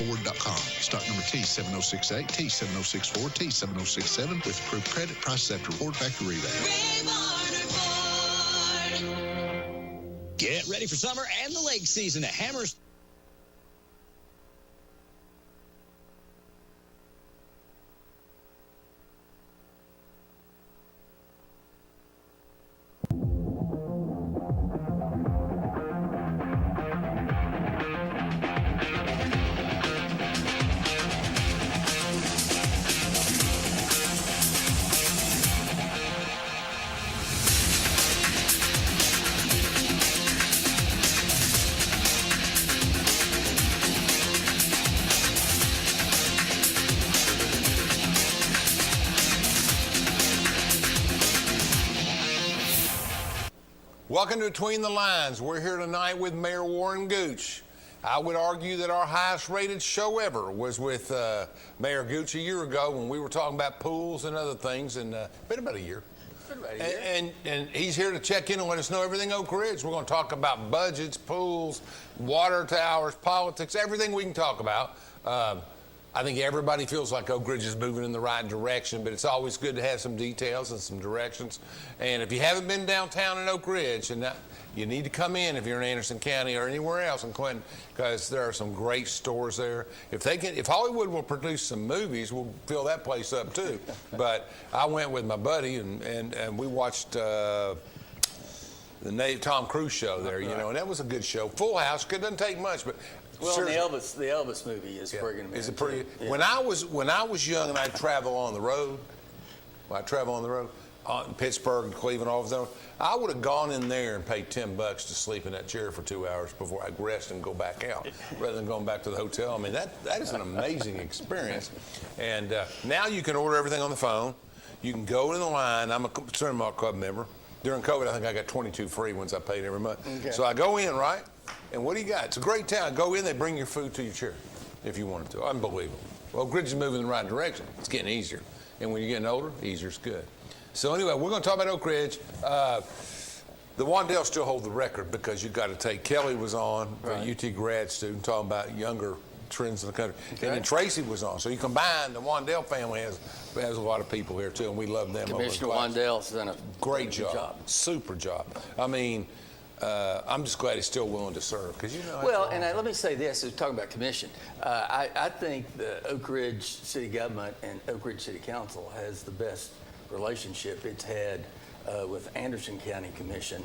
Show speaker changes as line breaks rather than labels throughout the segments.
Ford.com. Stock number T7068, T7064, T7067 with approved credit. Prices after Ford factory rebate.
Get ready for summer and the lake season at Hammers.
Welcome to Between the Lines. We're here tonight with Mayor Warren Gooch. I would argue that our highest rated show ever was with Mayor Gooch a year ago when we were talking about pools and other things, and been about a year. And he's here to check in and let us know everything Oak Ridge. We're going to talk about budgets, pools, water towers, politics, everything we can talk about. I think everybody feels like Oak Ridge is moving in the right direction, but it's always good to have some details and some directions. And if you haven't been downtown in Oak Ridge, and you need to come in if you're in Anderson County or anywhere else in Clinton, because there are some great stores there. If Hollywood will produce some movies, we'll fill that place up too. But I went with my buddy and we watched the Tom Cruise show there, you know, and that was a good show. Full house. It doesn't take much, but.
Well, the Elvis movie is friggin' amazing.
Is it pretty? Yeah. When I was young and I'd travel on the road, Pittsburgh, Cleveland, all of them, I would have gone in there and paid $10 to sleep in that chair for 2 hours before I rest and go back out, rather than going back to the hotel. I mean, that is an amazing experience. And now you can order everything on the phone. You can go in the line. I'm a Cinema Club member. During COVID, I think I got 22 free ones I paid every month. Okay. So I go in, right? And what do you got? It's a great town. Go in, they bring your food to your chair if you wanted to. Unbelievable. Well, Oak Ridge is moving in the right direction. It's getting easier. And when you're getting older, easier's good. So anyway, we're going to talk about Oak Ridge. The Wandells still hold the record because you got to take, Kelly was on, right. The UT grad student, talking about younger trends in the country. Okay. And then Tracy was on. So you combine, the Wandell family has a lot of people here too, and we love them.
Commissioner Wandell's done a
great job. Super job. I mean, I'm just glad he's still willing to serve, because you know.
Well, and let me say this: talking about commission, I think the Oak Ridge City Government and Oak Ridge City Council has the best relationship it's had with Anderson County Commission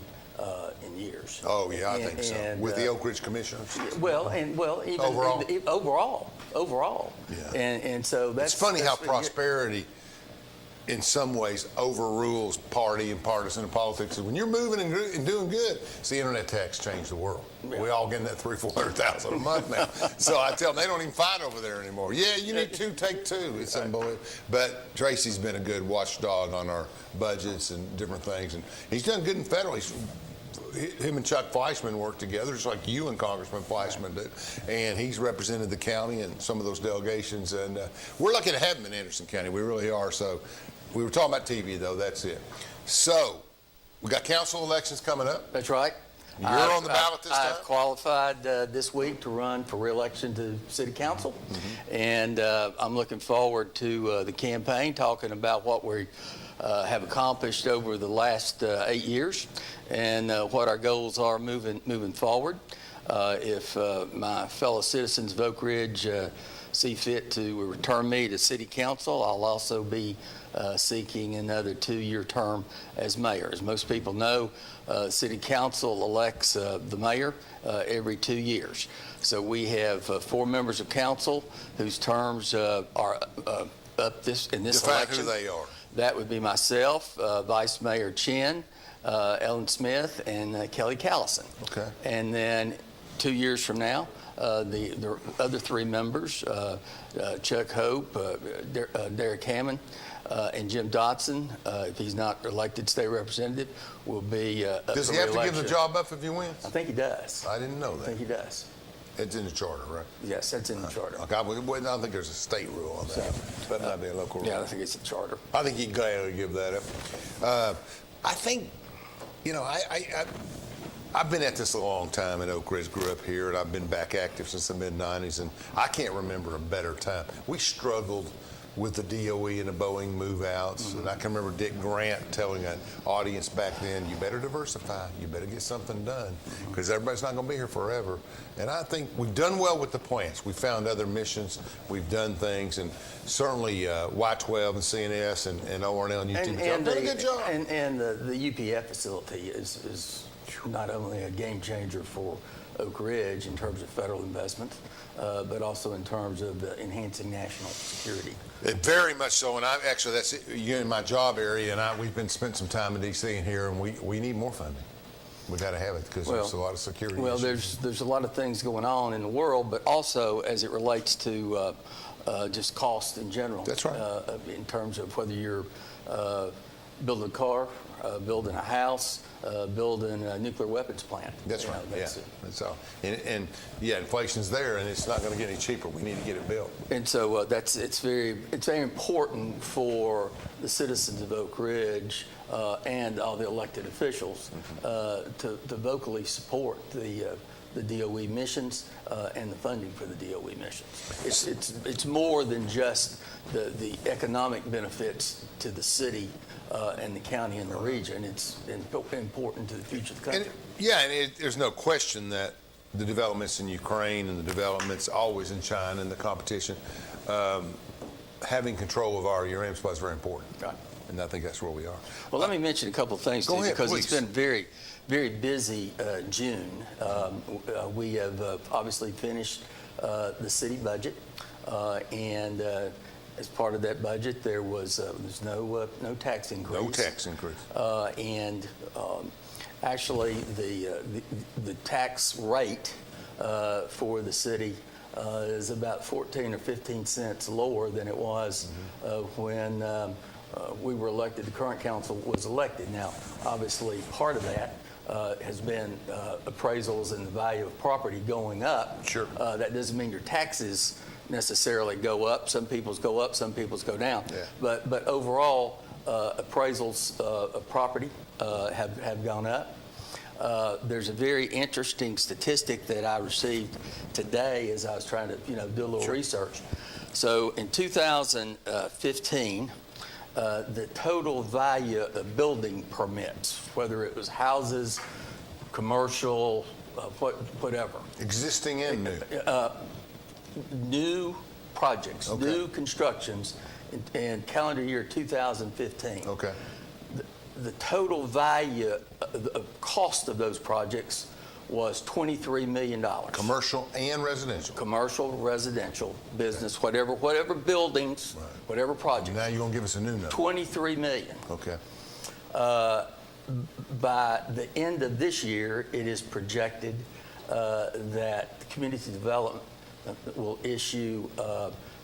in years.
Oh yeah, I think so. With the Oak Ridge Commissioners.
Even overall.
Yeah.
And so that's.
It's funny how prosperity, in some ways, overrules party and partisan and politics. When you're moving and doing good, it's the internet tax changed the world. Yeah. We all getting that $300,000-400,000 a month now. So I tell them, they don't even fight over there anymore. Yeah, you need two, take two. It's unbelievable. But Tracy's been a good watchdog on our budgets and different things, and he's done good in federal. Him and Chuck Fleischman work together, just like you and Congressman Fleischman did. And he's represented the county and some of those delegations. And we're lucky to have him in Anderson County. We really are. So we were talking about TV, though. That's it. So we got council elections coming up.
That's right.
You're on the ballot this time?
I've qualified this week to run for re-election to City Council. Mm-hmm. And I'm looking forward to the campaign, talking about what we have accomplished over the last 8 years and what our goals are moving forward. If my fellow citizens of Oak Ridge see fit to return me to City Council, I'll also be seeking another 2-year term as mayor. As most people know, City Council elects the mayor every 2 years. So we have 4 members of council whose terms are up in this
Define
election.
Who they are.
That would be myself, Vice Mayor Chin, Ellen Smith, and Kelly Callison.
Okay.
And then 2 years from now, the other 3 members, Chuck Hope, Derek Hammond, and Jim Dotson, if he's not elected state representative, will be up for re-election.
Does he have to give the job up if he wins?
I think he does.
I didn't know that.
I think he does.
It's in the charter, right?
Yes, that's in the charter.
Okay, I don't think there's a state rule on that. That might be a local rule.
Yeah, I think it's a charter.
I think you can gladly give that up. I think, you know, I've been at this a long time in Oak Ridge, grew up here, and I've been back active since the mid-'90s, and I can't remember a better time. We struggled with the DOE and the Boeing move-outs, and I can remember Dick Grant telling an audience back then, you better diversify, you better get something done, because everybody's not going to be here forever. And I think we've done well with the plants. We found other missions, we've done things, and certainly Y12 and CNS and ORNL and UT have done a good job.
And the UPF facility is not only a game changer for Oak Ridge in terms of federal investment, but also in terms of enhancing national security.
Very much so, and that's you're in my job area, and we've been spent some time in D.C. and here, and we need more funding. We got to have it because there's a lot of security issues.
There's a lot of things going on in the world, but also as it relates to just cost in general.
That's right.
In terms of whether you're building a car, building a house, building a nuclear weapons plant.
That's right. That's all. And inflation's there, and it's not going to get any cheaper. We need to get it built.
And so it's very important for the citizens of Oak Ridge and all the elected officials to vocally support the DOE missions and the funding for the DOE missions. It's more than just the economic benefits to the city and the county and the region. It's important to the future of the country.
There's no question that the developments in Ukraine and the developments always in China and the competition, having control of our uranium supply is very important.
Right.
And I think that's where we are.
Well, let me mention a couple of things
Go
too,
ahead,
because
please.
it's been very, very busy June. We have obviously finished the city budget, and as part of that budget, there's no tax increase.
No tax increase.
And actually, the tax rate for the city is about 14 or 15 cents lower than it was when we were elected. The current council was elected. Now, obviously, part of that has been appraisals and the value of property going up.
Sure.
That doesn't mean your taxes necessarily go up. Some people's go up, some people's go down.
Yeah.
But overall, appraisals of property have gone up. There's a very interesting statistic that I received today as I was trying to do a little research. So in 2015, the total value of building permits, whether it was houses, commercial, whatever.
Existing and new.
New projects,
Okay.
new constructions in calendar year 2015.
Okay.
The total value, the cost of those projects was $23 million.
Commercial and residential.
Commercial, residential, business, whatever buildings,
Right.
whatever project.
Now you're going to give us a new number.
23 million.
Okay.
By the end of this year, it is projected that community development will issue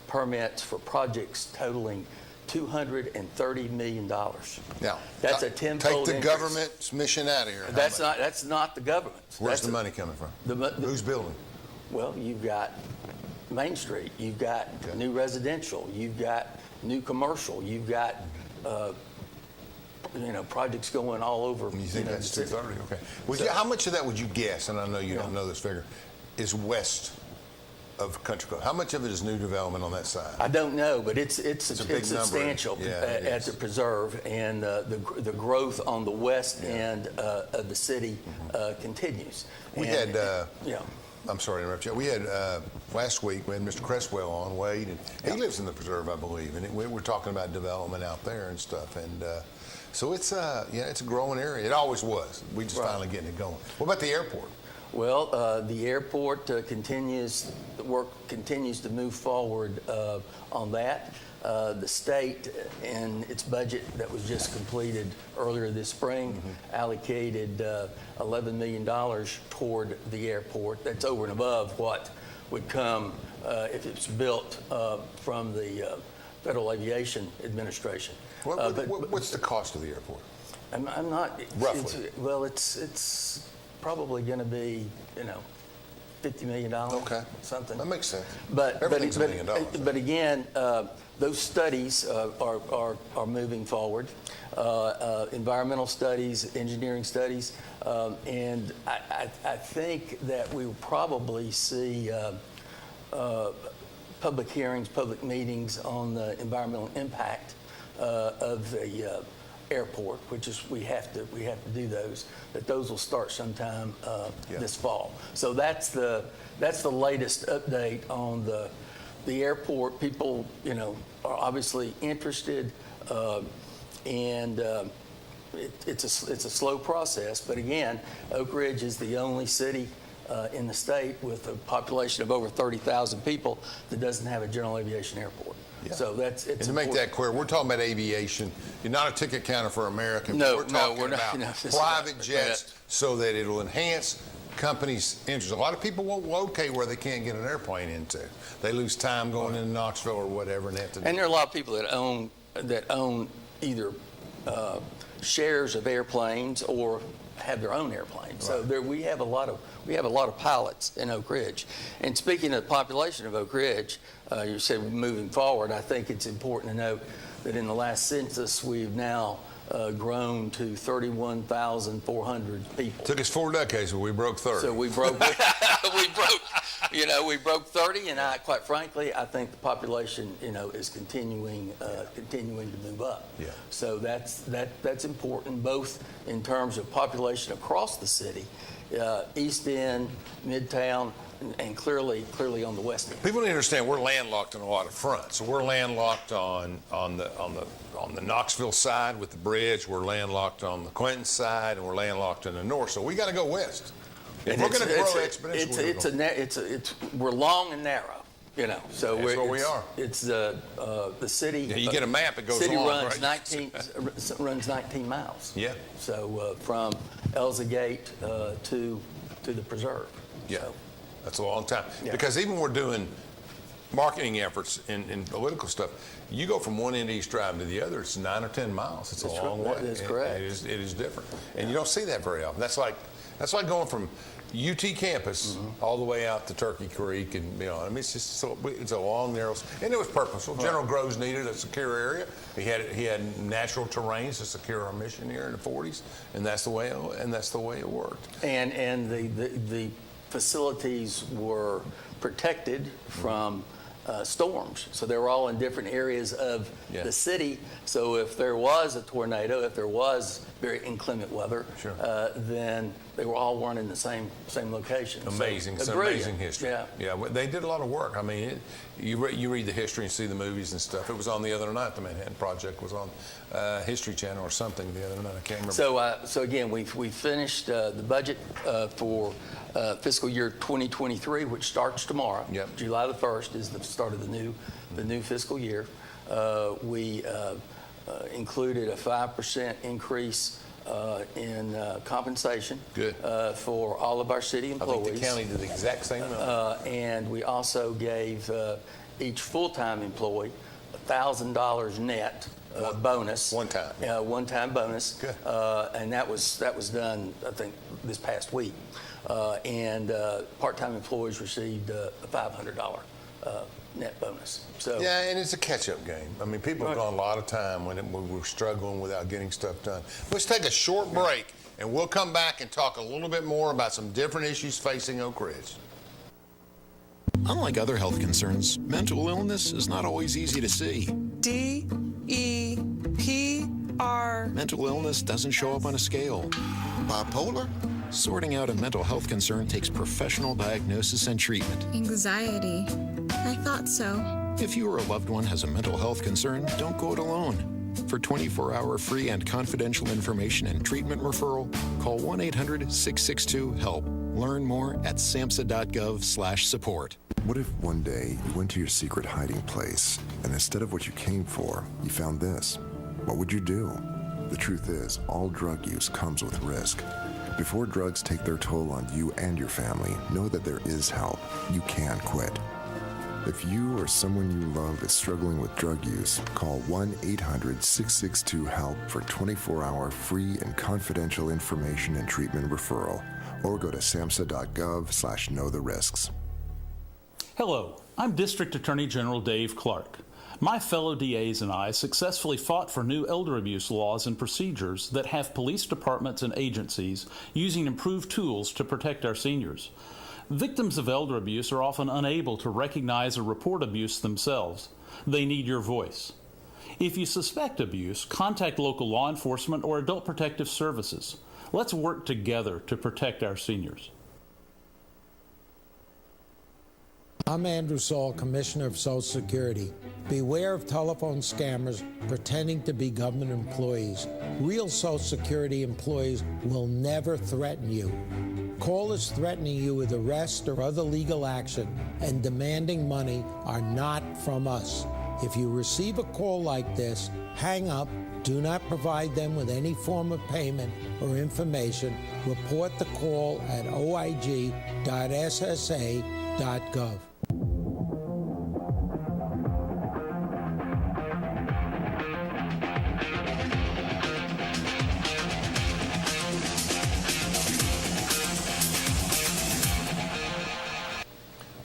permits for projects totaling $230 million.
Now,
That's a tenfold
take the
increase.
government's mission out of here. How
That's
much?
not the government's.
Where's the money coming from? Who's building?
Well, you've got Main Street, you've got
Okay.
new residential, you've got new commercial, you've got projects going all over.
You think that's
the city.
230? Okay. How much of that would you guess, and I know you don't know this figure, is west of Country Club? How much of it is new development on that side?
I don't know, but it's
a big number.
substantial
Yeah, it
at
is.
the preserve, and the growth on the west end of the city continues.
We
And,
had,
yeah.
I'm sorry to interrupt you. We had, last week, we had Mr. Cresswell on, Wade, and he lives in the preserve, I believe, and we were talking about development out there and stuff, and so it's a growing area. It always was. We just finally getting it going. What about the airport?
Well, the airport continues, the work continues to move forward on that. The state, in its budget that was just completed earlier this spring, allocated $11 million toward the airport. That's over and above what would come if it's built from the Federal Aviation Administration.
What's the cost of the airport?
I'm not.
Roughly.
It's probably going to be, $50 million.
Okay.
Something.
That makes sense.
But
Everything's $1 million.
But again, those studies are moving forward. Environmental studies, engineering studies, and I think that we will probably see public hearings, public meetings on the environmental impact of the airport, which is we have to do those. That those will start sometime this fall. So that's the latest update on the airport. People, are obviously interested, and it's a slow process. But again, Oak Ridge is the only city in the state with a population of over 30,000 people that doesn't have a general aviation airport.
Yeah.
So it's
and to make that clear, we're talking about aviation. You're not a ticket counter for American.
No,
we're talking
we're not,
about private jets, so that it'll enhance companies' interest. A lot of people won't locate where they can't get an airplane into. They lose time going into Knoxville or whatever, and have to.
And there are a lot of people that own either shares of airplanes or have their own airplanes.
Right.
So we have a lot of pilots in Oak Ridge. And speaking of the population of Oak Ridge, you said moving forward, I think it's important to note that in the last census we've now grown to 31,400 people.
Took us 4 decades, but we broke 30.
So we broke we broke 30, and quite frankly, I think the population, is continuing to move up.
Yeah.
So that's important, both in terms of population across the city, East End, Midtown, and clearly on the West End.
People need to understand we're landlocked on a lot of fronts. So we're landlocked on the Knoxville side with the bridge. We're landlocked on the Quentin side, and we're landlocked in the north. So we got to go west. If we're going to grow exponentially,
we're long and narrow, So
that's where we are.
It's the city.
Yeah, you get a map, it goes
city
long,
runs
right?
19 miles.
Yeah.
So from Elza Gate to the preserve.
Yeah.
So,
that's a long time.
Yeah.
Because even we're doing marketing efforts in political stuff, you go from one end of East Drive to the other, it's 9 or 10 miles. It's a long way.
That is correct.
It is different. And you don't see that very often. That's like going from UT campus all the way out to Turkey Creek, and it's a long, narrow, and it was purposeful. General Groves needed a secure area. He had natural terrains to secure our mission here in the 40s, and that's the way it worked.
And the facilities were protected from storms. So they were all in different areas of the city. So if there was a tornado, if there was very inclement weather, then they weren't in the same location.
Amazing. It's an amazing history. Yeah, they did a lot of work. I mean, you read the history and see the movies and stuff. It was on the other night. The Manhattan Project was on History Channel or something the other night. I can't remember.
So again, we finished the budget for fiscal year 2023, which starts tomorrow.
Yep.
July the 1st is the start of the new fiscal year. We included a 5% increase in compensation.
Good.
For all of our city employees.
I think the county did the exact same number.
And we also gave each full-time employee $1,000 net bonus.
One time.
One-time bonus.
Good.
And that was done, I think, this past week. And part-time employees received a $500 net bonus. So
yeah, and it's a catch-up game. I mean, people have gone a lot of time when we were struggling without getting stuff done. Let's take a short break, and we'll come back and talk a little bit more about some different issues facing Oak Ridge.
Unlike other health concerns, mental illness is not always easy to see.
DEPR.
Mental illness doesn't show up on a scale.
Bipolar?
Sorting out a mental health concern takes professional diagnosis and treatment.
Anxiety. I thought so.
If you or a loved one has a mental health concern, don't go it alone. For 24-hour free and confidential information and treatment referral, call 1-800-662-HELP. Learn more at samhsa.gov/support.
What if one day you went to your secret hiding place, and instead of what you came for, you found this? What would you do? The truth is, all drug use comes with risk. Before drugs take their toll on you and your family, know that there is help. You can quit. If you or someone you love is struggling with drug use, call 1-800-662-HELP for 24-hour free and confidential information and treatment referral. or go to samhsa.gov/knowtherisks.
Hello, I'm District Attorney General Dave Clark. My fellow DAs and I successfully fought for new elder abuse laws and procedures that have police departments and agencies using improved tools to protect our seniors. Victims of elder abuse are often unable to recognize or report abuse themselves. They need your voice. If you suspect abuse, contact local law enforcement or adult protective services. Let's work together to protect our seniors.
I'm Andrew Saul, Commissioner of Social Security. Beware of telephone scammers pretending to be government employees. Real Social Security employees will never threaten you. Callers threatening you with arrest or other legal action and demanding money are not from us. If you receive a call like this, hang up, do not provide them with any form of payment or information. Report the call at oig.ssa.gov.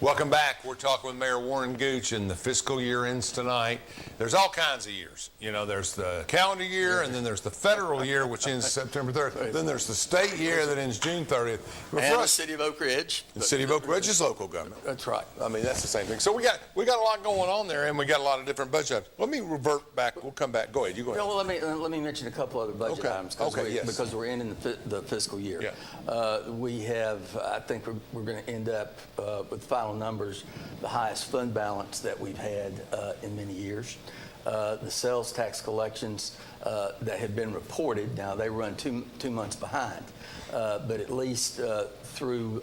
Welcome back. We're talking with Mayor Warren Gooch, and the fiscal year ends tonight. There's all kinds of years. You know, there's the calendar year, and then there's the federal year, which ends September 30th. Then there's the state year that ends June 30th.
And the City of Oak Ridge.
The City of Oak Ridge is local government.
That's right.
I mean, that's the same thing. So we got a lot going on there, and we got a lot of different budget items. Let me revert back. We'll come back. Go ahead. You go ahead.
Well, let me mention a couple other budget items because we're in the fiscal year.
Yeah.
We have, I think we're going to end up with final numbers, the highest fund balance that we've had in many years. The sales tax collections that have been reported, now they run two months behind, but at least through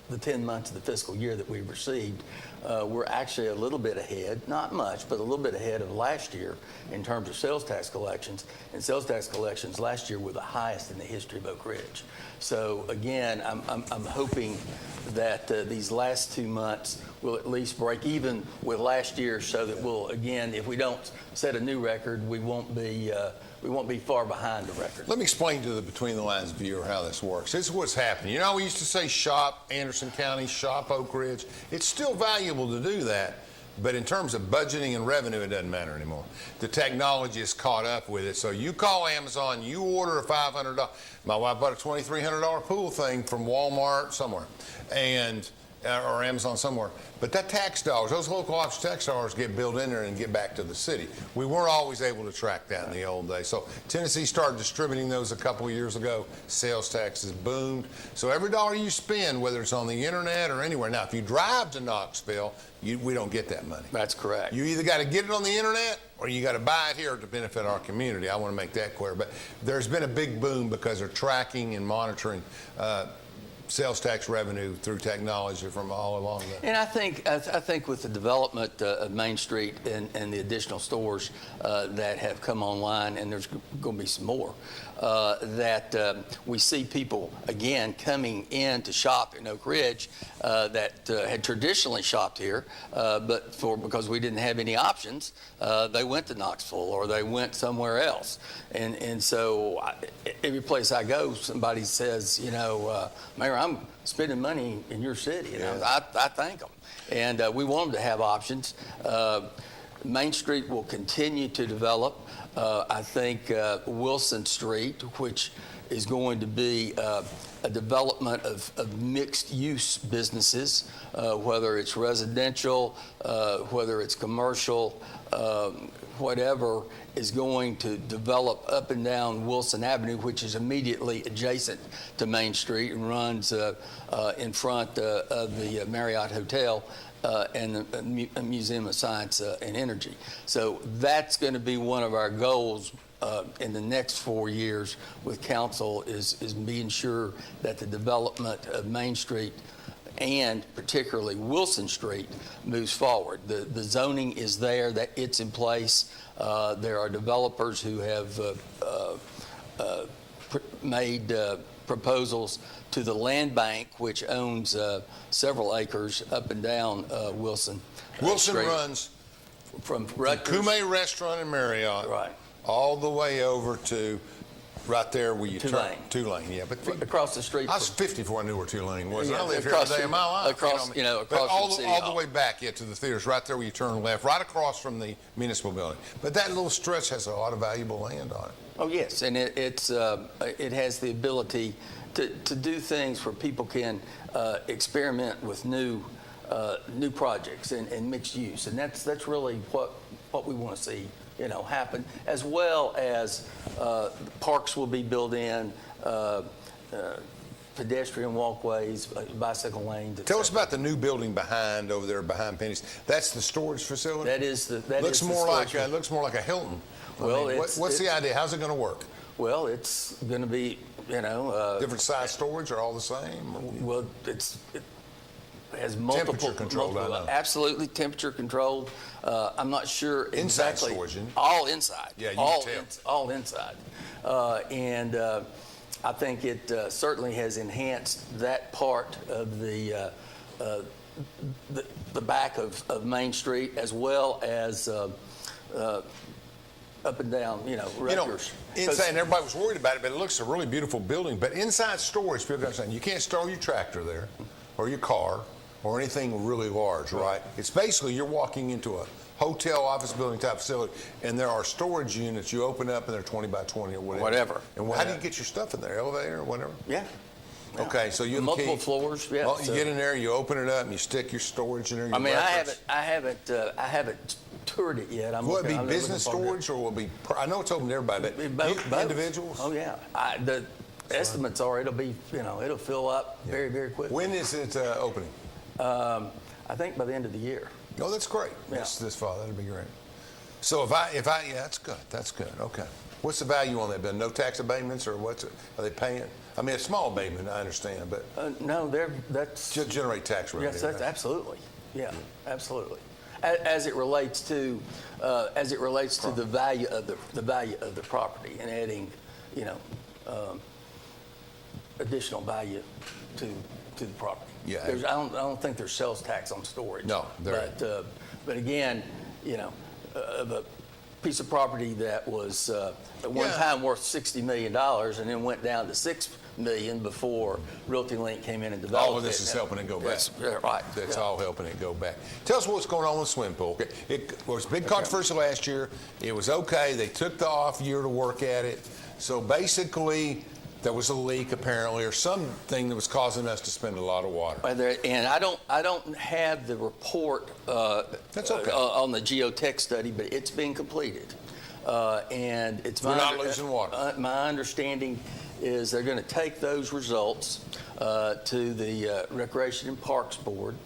the 10 months of the fiscal year that we've received, we're actually a little bit ahead, not much, but a little bit ahead of last year in terms of sales tax collections. And sales tax collections last year were the highest in the history of Oak Ridge. So again, I'm hoping that these last 2 months will at least break even with last year, so that we'll, again, if we don't set a new record, we won't be far behind the record.
Let me explain to the Between the Lines viewer how this works. This is what's happening. You know, we used to say shop Anderson County, shop Oak Ridge. It's still valuable to do that, but in terms of budgeting and revenue, it doesn't matter anymore. The technology is caught up with it. So you call Amazon, you order a $500. My wife bought a $2,300 pool thing from Walmart somewhere, or Amazon somewhere. But that tax dollars, those local office tax dollars get billed in there and get back to the city. We weren't always able to track that in the old days. So Tennessee started distributing those a couple of years ago. Sales taxes boomed. So every dollar you spend, whether it's on the internet or anywhere. Now, if you drive to Knoxville, we don't get that money.
That's correct.
You either got to get it on the internet or you got to buy it here to benefit our community. I want to make that clear. But there's been a big boom because they're tracking and monitoring sales tax revenue through technology from all along the...
And I think with the development of Main Street and the additional stores that have come online, and there's going to be some more, that we see people, again, coming in to shop in Oak Ridge that had traditionally shopped here, but because we didn't have any options, they went to Knoxville or they went somewhere else. And so every place I go, somebody says, you know, Mayor, I'm spending money in your city. You know, I thank them. And we want them to have options. Main Street will continue to develop. I think Wilson Street, which is going to be a development of mixed-use businesses, whether it's residential, whether it's commercial, whatever, is going to develop up and down Wilson Avenue, which is immediately adjacent to Main Street and runs in front of the Marriott Hotel and the Museum of Science and Energy. So that's going to be one of our goals in the next 4 years with council, is being sure that the development of Main Street and particularly Wilson Street moves forward. The zoning is there, that it's in place. There are developers who have made proposals to the land bank, which owns several acres up and down Wilson.
Wilson
Street.
runs
from Rutgers,
Kume Restaurant and Marriott,
right,
all the way over to Right there where you
Tulane.
turn. Tulane, yeah. But
Across the street.
I was 50 before I knew where Tulane was.
Yeah,
I lived here
across
every day of my life.
across,
you know,
across
but all,
from City
all
Hall.
the way back, to the theaters, right there where you turn left, right across from the municipal building. But that little stretch has a lot of valuable land on it.
Oh yes, and it has the ability to do things where people can experiment with new projects and mixed use, and that's really what we want to see happen, as well as parks will be built in, pedestrian walkways, bicycle lanes.
Tell us about the new building over there behind Penny's. That's the storage facility. Looks more like a Hilton.
Well,
what's the idea? How's it going to work?
Well, it's going to be
different size storage or all the same?
Well, it has multiple
temperature controlled. I know.
Absolutely temperature controlled. I'm not sure exactly.
Inside storage.
All inside.
Yeah, you
all
can tell.
All inside, and I think it certainly has enhanced that part of the back of Main Street, as well as up and down, Rutgers.
Inside, and everybody was worried about it, but it looks a really beautiful building. But inside storage, people are saying you can't store your tractor there, or your car, or anything really large, right? It's basically you're walking into a hotel office building type facility, and there are storage units you open up, and they're 20 by 20 or whatever. And how do you get your stuff in there? Elevator or whatever?
Yeah.
Okay, so you have
multiple floors. Yeah.
Well, you get in there, you open it up, and you stick your storage in there.
I mean, I haven't toured it yet.
Will it be business storage, or will it be? I know it's open to everybody, but
both.
Individuals.
Oh yeah. The estimates are it'll be it'll fill up very, very quickly.
When is it opening?
I think by the end of the year.
Oh, that's great.
Yeah.
This fall, that'd be great. So if I yeah, that's good. That's good. Okay. What's the value on that bill? No tax abatements, or what's it? Are they paying? I mean, a small abatement, I understand, but
no, that's
to generate tax revenue.
Yes, that's absolutely. Yeah, absolutely. As it relates to the value of the property and adding, additional value to the property.
Yeah.
I don't think there's sales tax on storage.
No, there
but again, of a piece of property that was at one time worth $60 million and then went down to $6 million before Realty Link came in and developed it.
All of this is helping it go back.
Right.
That's all helping it go back. Tell us what's going on with the swimming pool. It was a big controversy last year. It was okay. They took the off year to work at it. So basically, there was a leak apparently, or something that was causing us to spend a lot of water.
And I don't have the report
That's okay.
On the geotech study, but it's been completed. And it's
We're not losing water.
My understanding is they're going to take those results to the Recreation and Parks Board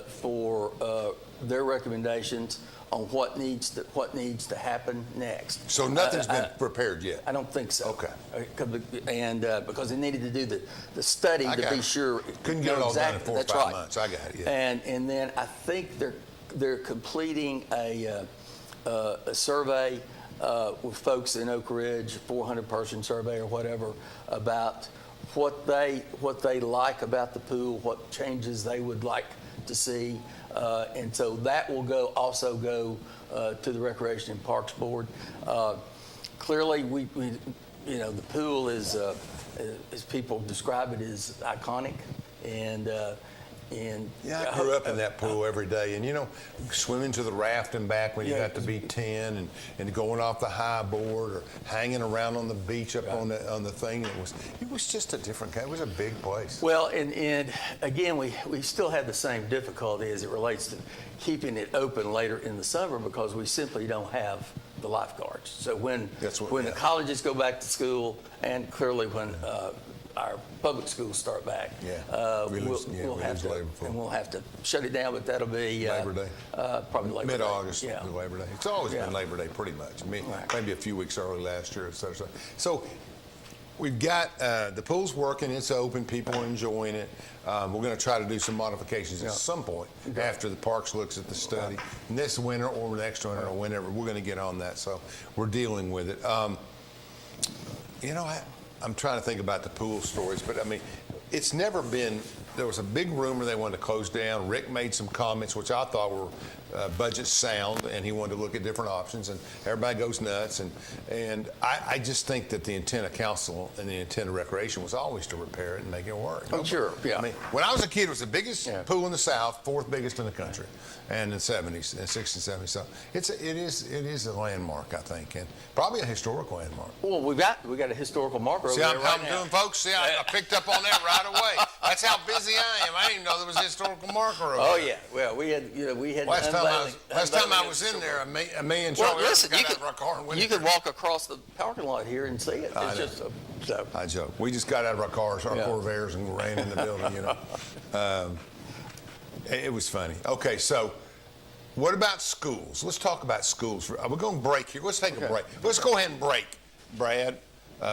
for their recommendations on what needs to happen next.
So nothing's been prepared yet?
I don't think so.
Okay.
And because they needed to do the study to be sure.
Couldn't get it all done in 4 or 5 months. I got it. Yeah.
And then I think they're completing a survey with folks in Oak Ridge, 400-person survey or whatever, about what they like about the pool, what changes they would like to see, and so that will also go to the Recreation and Parks Board. Clearly, we the pool is, as people describe it, is iconic, and
yeah, I grew up in that pool every day, and swimming to the raft and back when you got to be 10, and going off the high board or hanging around on the beach up on the thing. It was just a different kind. It was a big place.
Well, and again, we still have the same difficulty as it relates to keeping it open later in the summer because we simply don't have the lifeguards. So when the colleges go back to school, and clearly when our public schools start back, we'll have to shut it down, but that'll be
Labor Day.
Probably Labor Day.
Mid-August, Labor Day. It's always been Labor Day pretty much. Maybe a few weeks early last year, et cetera. So we've got the pool's working, it's open, people are enjoying it. We're going to try to do some modifications at some point after the Parks looks at the study. And this winter or next winter or whenever, we're going to get on that. So we're dealing with it. I'm trying to think about the pool stories, but I mean, it's never been. There was a big rumor they wanted to close down. Rick made some comments, which I thought were budget sound, and he wanted to look at different options, and everybody goes nuts. And I just think that the intent of council and the intent of recreation was always to repair it and make it work.
Oh, sure, yeah.
I mean, when I was a kid, it was the biggest pool in the South, fourth biggest in the country, and in the 70s, and 60s, 70s. So it is a landmark, I think, and probably a historical landmark.
Well, we got a historical marker over there right now.
See how I'm doing, folks? See, I picked up on that right away. That's how busy I am. I didn't even know there was a historical marker over there.
Oh yeah. Well, we had.
Last time I was in there, me and Charlie got out of our car and went.
You could walk across the parking lot here and see it. It's just so.
I joke. We just got out of our cars, our Corvairs, and ran in the building. It was funny. Okay, so what about schools? Let's talk about schools. We're going to break here. Let's take a break. Let's go ahead and break, Brad.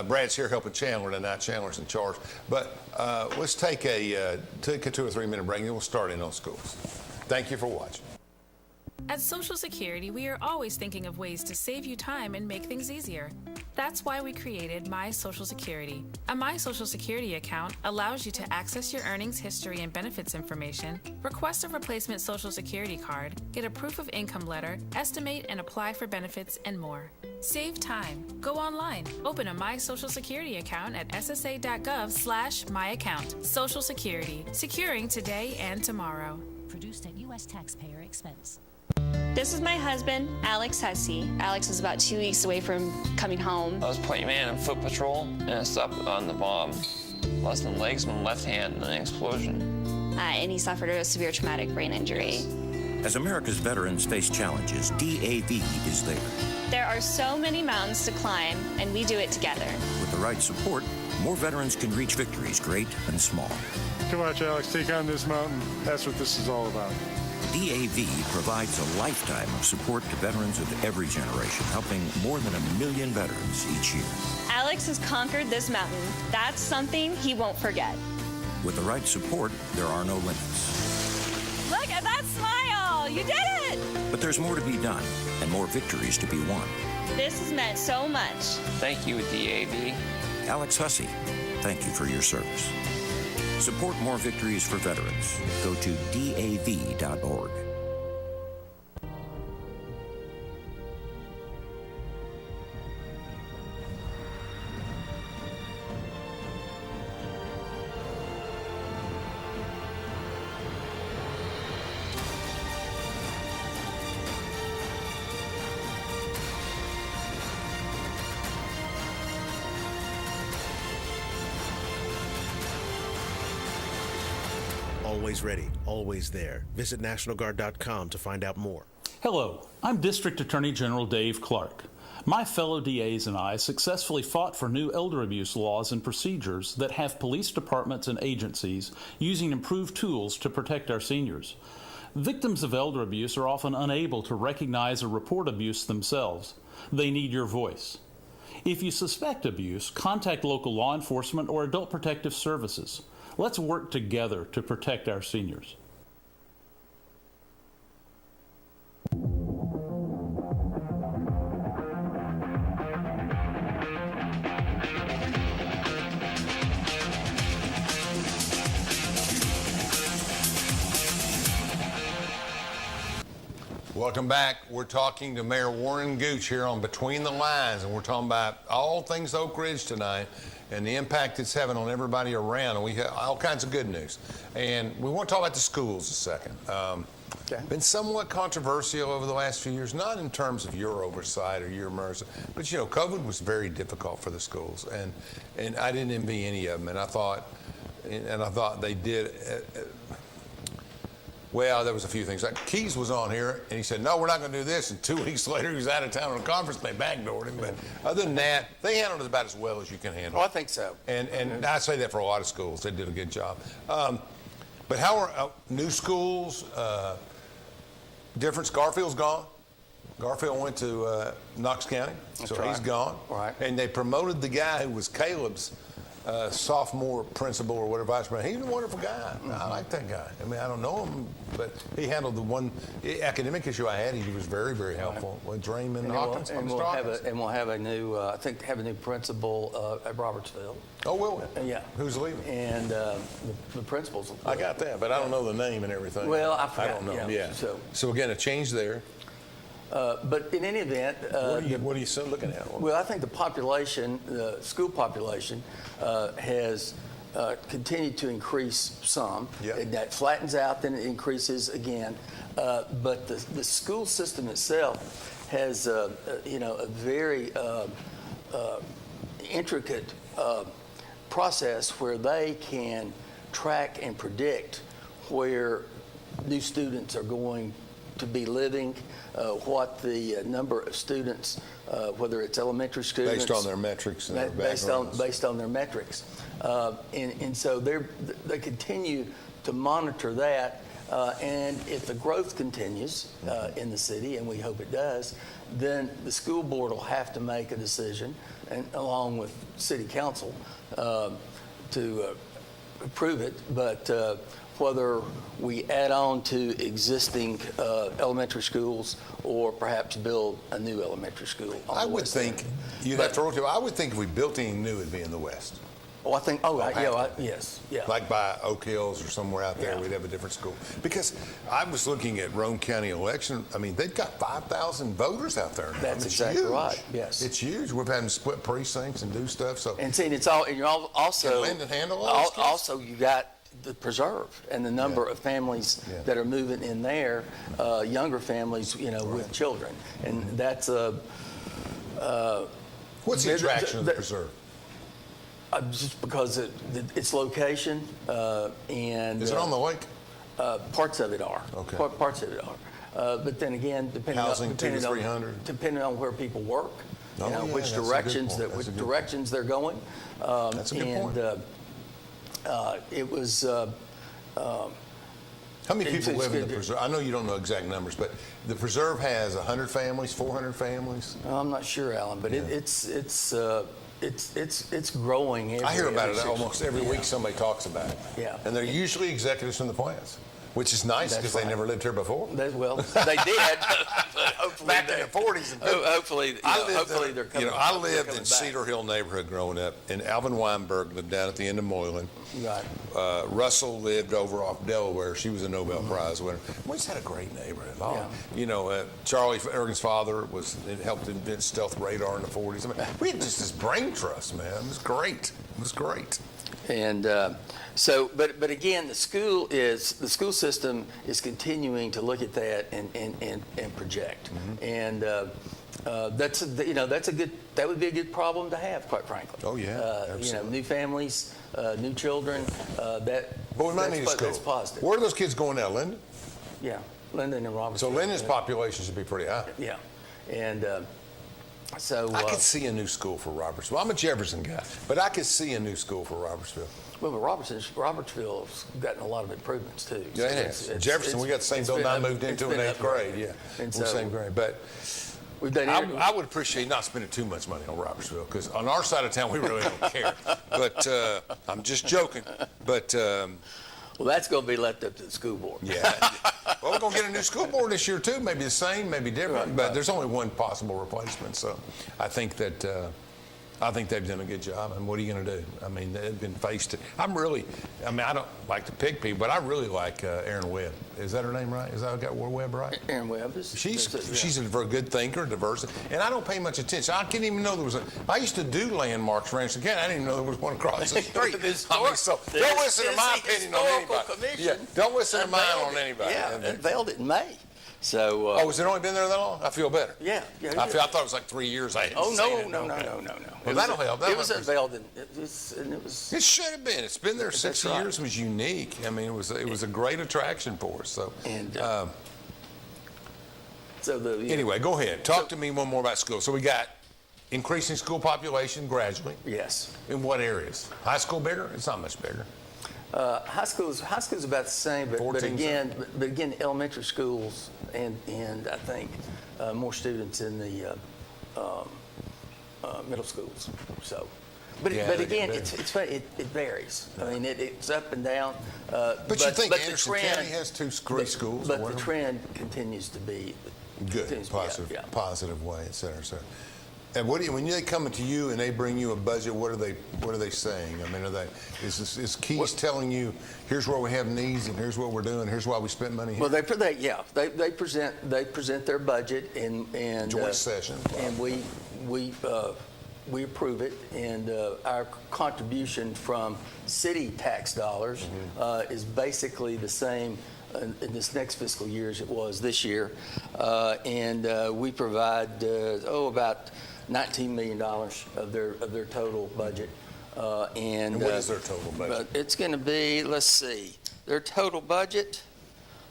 Brad's here helping Chandler tonight. Chandler's in charge. But let's take a 2 or 3 minute break, and then we'll start in on schools. Thank you for watching.
At Social Security, we are always thinking of ways to save you time and make things easier. That's why we created My Social Security. A My Social Security account allows you to access your earnings history and benefits information, request a replacement Social Security card, get a proof of income letter, estimate and apply for benefits, and more. Save time. Go online. Open a My Social Security account at ssa.gov/myaccount. Social Security. Securing today and tomorrow.
Produced at U.S. taxpayer expense.
This is my husband, Alex Hussey. Alex is about 2 weeks away from coming home.
I was point man on foot patrol, and I stopped on the bomb. Lost my legs, my left hand, in an explosion.
And he suffered a severe traumatic brain injury.
As America's veterans face challenges, DAV is there.
There are so many mountains to climb, and we do it together.
With the right support, more veterans can reach victories, great and small.
Come watch Alex take on this mountain. That's what this is all about.
DAV provides a lifetime of support to veterans of every generation, helping more than 1 million veterans each year.
Alex has conquered this mountain. That's something he won't forget.
With the right support, there are no limits.
Look at that smile! You did it!
But there's more to be done and more victories to be won.
This has meant so much.
Thank you, DAV.
Alex Hussey, thank you for your service. Support more victories for veterans. Go to DAV.org.
Always ready, always there. Visit NationalGuard.com to find out more.
Hello, I'm District Attorney General Dave Clark. My fellow DAs and I successfully fought for new elder abuse laws and procedures that have police departments and agencies using improved tools to protect our seniors. Victims of elder abuse are often unable to recognize or report abuse themselves. They need your voice. If you suspect abuse, contact local law enforcement or Adult Protective Services. Let's work together to protect our seniors.
Welcome back. We're talking to Mayor Warren Gooch here on Between the Lines, and we're talking about all things Oak Ridge tonight and the impact it's having on everybody around. And we have all kinds of good news. And we want to talk about the schools a second. Been somewhat controversial over the last few years, not in terms of your oversight or your mercy, but you know, COVID was very difficult for the schools, and I didn't envy any of them. And I thought they did. Well, there was a few things. Like Keys was on here, and he said, no, we're not going to do this. And 2 weeks later, he was out of town on a conference, and they backdoored him. But other than that, they handled it about as well as you can handle it.
Oh, I think so.
And I say that for a lot of schools. They did a good job. But how are new schools, difference? Garfield's gone. Garfield went to Knox County, so he's gone.
Right.
And they promoted the guy who was Caleb's sophomore principal or whatever, vice president. He's a wonderful guy. I like that guy. I mean, I don't know him, but he handled the one academic issue I had. He was very, very helpful with Draymond Hawkins.
And we'll have a new, I think, new principal at Robertsville.
Oh, will we?
Yeah.
Who's leaving?
And the principal's.
I got that, but I don't know the name and everything.
Well, I forgot.
I don't know.
Yeah.
So again, a change there.
But in any event,
what are you looking at?
Well, I think the population, the school population, has continued to increase some.
Yep.
That flattens out, then it increases again. But the school system itself has, a very intricate process where they can track and predict where new students are going to be living, what the number of students, whether it's elementary students,
based on their metrics and their backgrounds.
based on their metrics, and so they continue to monitor that, and if the growth continues in the city, and we hope it does, then the school board will have to make a decision, and along with city council, to approve it, but whether we add on to existing elementary schools or perhaps build a new elementary school.
I would think you'd have to roll to. I would think if we built anything new, it'd be in the west.
Oh, I think. Oh, yes, yeah.
Like by Oak Hills or somewhere out there,
Yeah.
we'd have a different school. Because I was looking at Roane County election. I mean, they've got 5,000 voters out there now.
That's
It's
exactly
huge.
right. Yes,
it's huge. We've had them split precincts and do stuff. So
and see, it's all. And you're also.
Can Linden handle all those kids?
Also, you got the preserve and the number of families that are moving in there, younger families, with children, and that's a.
What's the attraction of the preserve?
Just because its location and.
Is it on the lake?
Parts of it are.
Okay.
Parts of it are. But then again, depending on where people work, which directions they're going.
That's a good point.
It was.
How many people live in the preserve? I know you don't know exact numbers, but the preserve has 100 families, 400 families.
I'm not sure, Alan, but it's growing.
I hear about it almost every week. Somebody talks about it.
Yeah,
and they're usually executives from the plants, which is nice because they never lived here before.
They did, but hopefully
back in the 40s. And
hopefully they're coming.
I lived in Cedar Hill neighborhood growing up, and Alvin Weinberg lived down at the end of Moylan.
Right.
Russell lived over off Delaware. She was a Nobel Prize winner. We just had a great neighborhood. Charlie Ergen's father helped invent stealth radar in the 40s. I mean, we had just this brain trust, man. It was great. It was great.
And but again, the school system is continuing to look at that and project, and that would be a good problem to have, quite frankly.
Oh yeah, absolutely.
New families, new children. But
we might need a school.
That's positive.
Where are those kids going now, Linden?
Yeah, Linden and Robertsville.
So Linden's population should be pretty high.
Yeah, and.
I could see a new school for Robertsville. I'm a Jefferson guy, but I could see a new school for Robertsville.
Well, but Robertsville's gotten a lot of improvements too.
Yeah, it has. Jefferson, we got the same building I moved into in 8th grade. Yeah,
and
so, same grade. But I would appreciate not spending too much money on Robertsville because on our side of town we really don't care. But I'm just joking. But
well, that's going to be left up to the school board.
Yeah. Well, we're going to get a new school board this year too. Maybe the same, maybe different.
Right,
but there's only one possible replacement. So I think they've done a good job. And what are you going to do? I mean, they've been faced. I don't like to pick people, but I really like Erin Webb. Is that her name right? Is that I got Webb right?
Erin Webb.
She's a very good thinker, diverse, and I don't pay much attention. I didn't even know there was I used to do landmarks for Ranch County. I didn't even know there was one across the street. Don't listen to my opinion on anybody. Yeah, don't listen to mine on anybody.
Yeah, unveiled it in May. So.
Has it only been there that long? I feel better.
Yeah.
I thought it was like 3 years. I hadn't seen it.
No.
Well, that'll help.
It was unveiled, and it was.
It should have been. It's been there 60 years. It was unique. I mean, it was a great attraction for us. So.
And.
Anyway, go ahead. Talk to me one more about school. So we got increasing school population gradually.
Yes.
In what areas? High school bigger? It's not much bigger.
High school's about the same, but again, elementary schools and I think more students in the middle schools. So, But again, it's funny. It varies. I mean, it's up and down.
But you think Anderson County has three schools?
But the trend continues to be
good, positive way, et cetera, et cetera. And when they come to you and they bring you a budget, what are they saying? I mean, is Keys telling you, here's where we have needs and here's what we're doing, here's why we spent money here?
Well, they present their budget and
joint session,
and we approve it, and our contribution from city tax dollars is basically the same in this next fiscal year as it was this year, and we provide about $19 million of their total budget. And
what is their total budget?
It's going to be, let's see, their total budget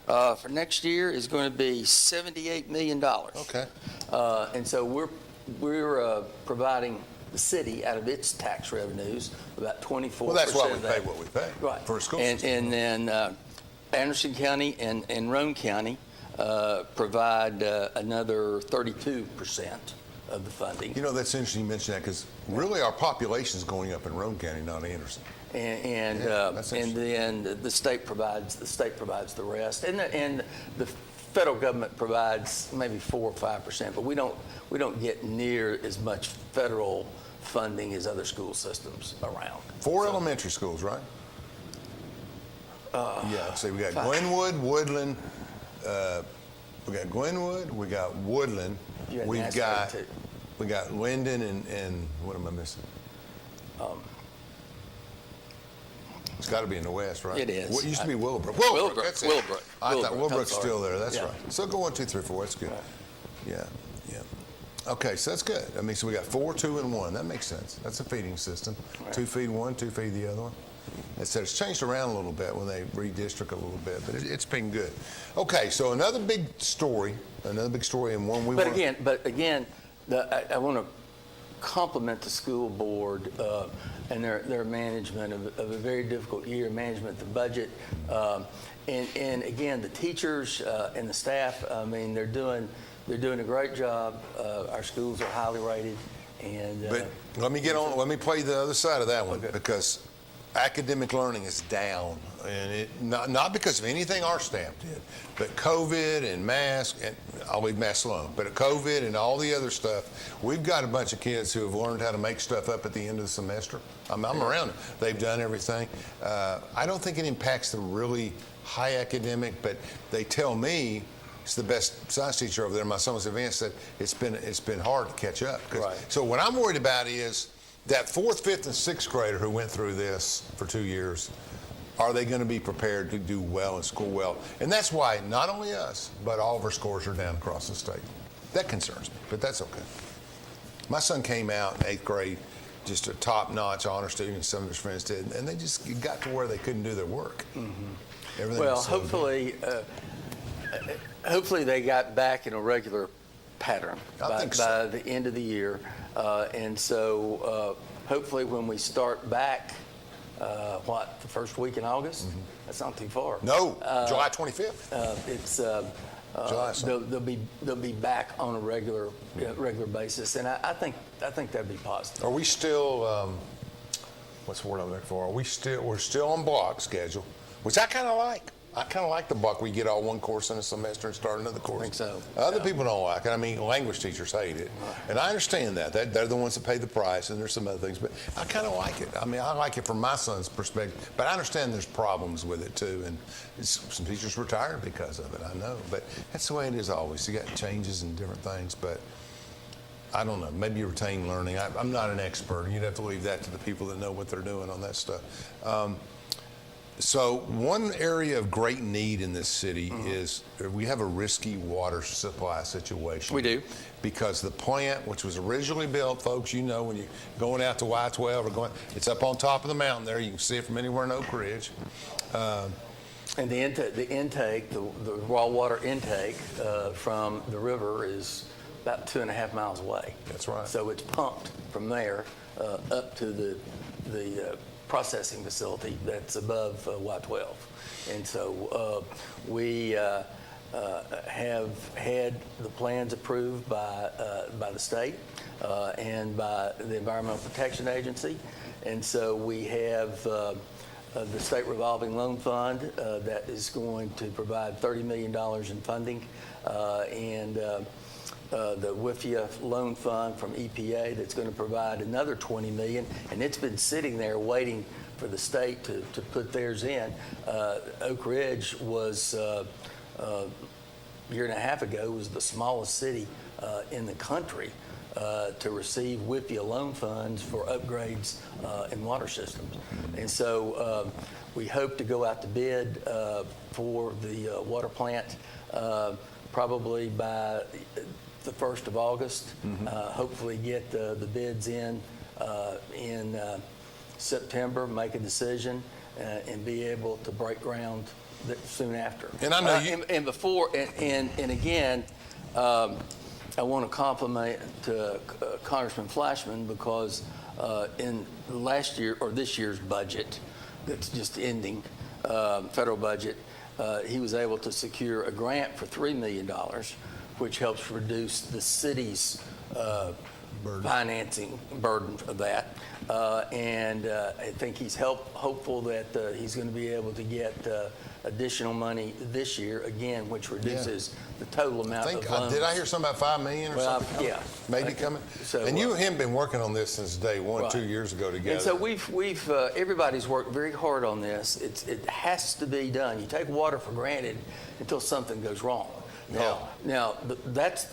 for next year is going to be $78 million.
Okay.
And so we're providing the city out of its tax revenues about 24%.
Well, that's why we pay what we pay.
Right.
For a school
and
system.
And then Anderson County and Roane County provide another 32% of the funding.
You know, that's interesting you mention that, because really our population is going up in Roane County, not Anderson.
And then the state provides the rest, and the federal government provides maybe 4 or 5%, but we don't get near as much federal funding as other school systems around.
4 elementary schools, right? Yeah. So we got Glenwood, Woodland. We got Glenwood. We got Woodland. We got Linden and what am I missing? It's got to be in the west, right?
It is.
What used to be Willowbrook?
Willowbrook.
That's it.
Willowbrook.
I thought Willowbrook's
I'm sorry.
still there. That's
Yeah.
right. So go 1, 2, 3, 4. That's good.
Right.
Yeah. Okay, so that's good. I mean, so we got 4, 2, and 1. That makes sense. That's a feeding system. Right. 2 feed one, 2 feed the other one. It's changed around a little bit when they redistrict a little bit, but it's been good. Okay, so another big story, and one we.
But again, I want to compliment the school board and their management of a very difficult year, management of the budget, and again the teachers and the staff. I mean, they're doing a great job. Our schools are highly rated, and.
But let me play the other side of that one, because academic learning is down, and it not because of anything our staff did, but COVID and masks, and I'll leave masks alone, but COVID and all the other stuff. We've got a bunch of kids who have learned how to make stuff up at the end of the semester. I'm around it. They've done everything. I don't think it impacts the really high academic, but they tell me, it's the best science teacher over there, my son was advanced, said it's been hard to catch up.
Right.
So what I'm worried about is that 4th, 5th, and 6th grader who went through this for 2 years, are they going to be prepared to do well and score well? And that's why not only us, but all of our scores are down across the state. That concerns me, but that's okay. My son came out in 8th grade, just a top-notch honor student, and some of his friends did, and they just got to where they couldn't do their work.
Mm-hmm. Well, hopefully they got back in a regular pattern by the end of the year. And so hopefully when we start back, the first week in August? Mm-hmm. That's not too far.
No, July 25th.
It's they'll be back on a regular basis, and I think that'd be positive.
Are we still? What's the word I'm looking for? We're still on block schedule, which I kind of like. I kind of like the block where you get all one course in a semester and start another course.
I think so.
Other people don't like it. I mean, language teachers hate it. And I understand that. They're the ones that pay the price, and there's some other things. But I kind of like it. I mean, I like it from my son's perspective. But I understand there's problems with it, too. And some teachers retired because of it, I know. But that's the way it is always. You got changes and different things. But I don't know. Maybe you retain learning. I'm not an expert. You'd have to leave that to the people that know what they're doing on that stuff. So one area of great need in this city is we have a risky water supply situation.
We do.
Because the plant, which was originally built, folks, you know, when you're going out to Y-12 or it's up on top of the mountain there. You can see it from anywhere in Oak Ridge.
And the intake, the raw water intake from the river is about 2.5 miles away.
That's right.
So it's pumped from there up to the processing facility that's above Y-12. And so we have had the plans approved by the state and by the Environmental Protection Agency. And so we have the State Revolving Loan Fund that is going to provide $30 million in funding, and the WIFIA loan fund from EPA that's going to provide another $20 million, and it's been sitting there waiting for the state to put theirs in. Oak Ridge was a year and a half ago was the smallest city in the country to receive WIFIA loan funds for upgrades in water systems. And so we hope to go out to bid for the water plant probably by the 1st of August. Hopefully get the bids in September, make a decision, and be able to break ground soon after.
And I know you...
and before, and again, I want to compliment Congressman Flashman, because in last year, or this year's budget that's just ending, federal budget, he was able to secure a grant for $3 million, which helps reduce the city's financing burden of that. And I think he's hopeful that he's going to be able to get additional money this year, again, which reduces the total amount of loans.
Did I hear something about $5 million or something?
Yeah.
Maybe coming?
So,
and you and him been working on this since day one, 2 years ago together.
And so we've everybody's worked very hard on this. It has to be done. You take water for granted until something goes wrong. Now that's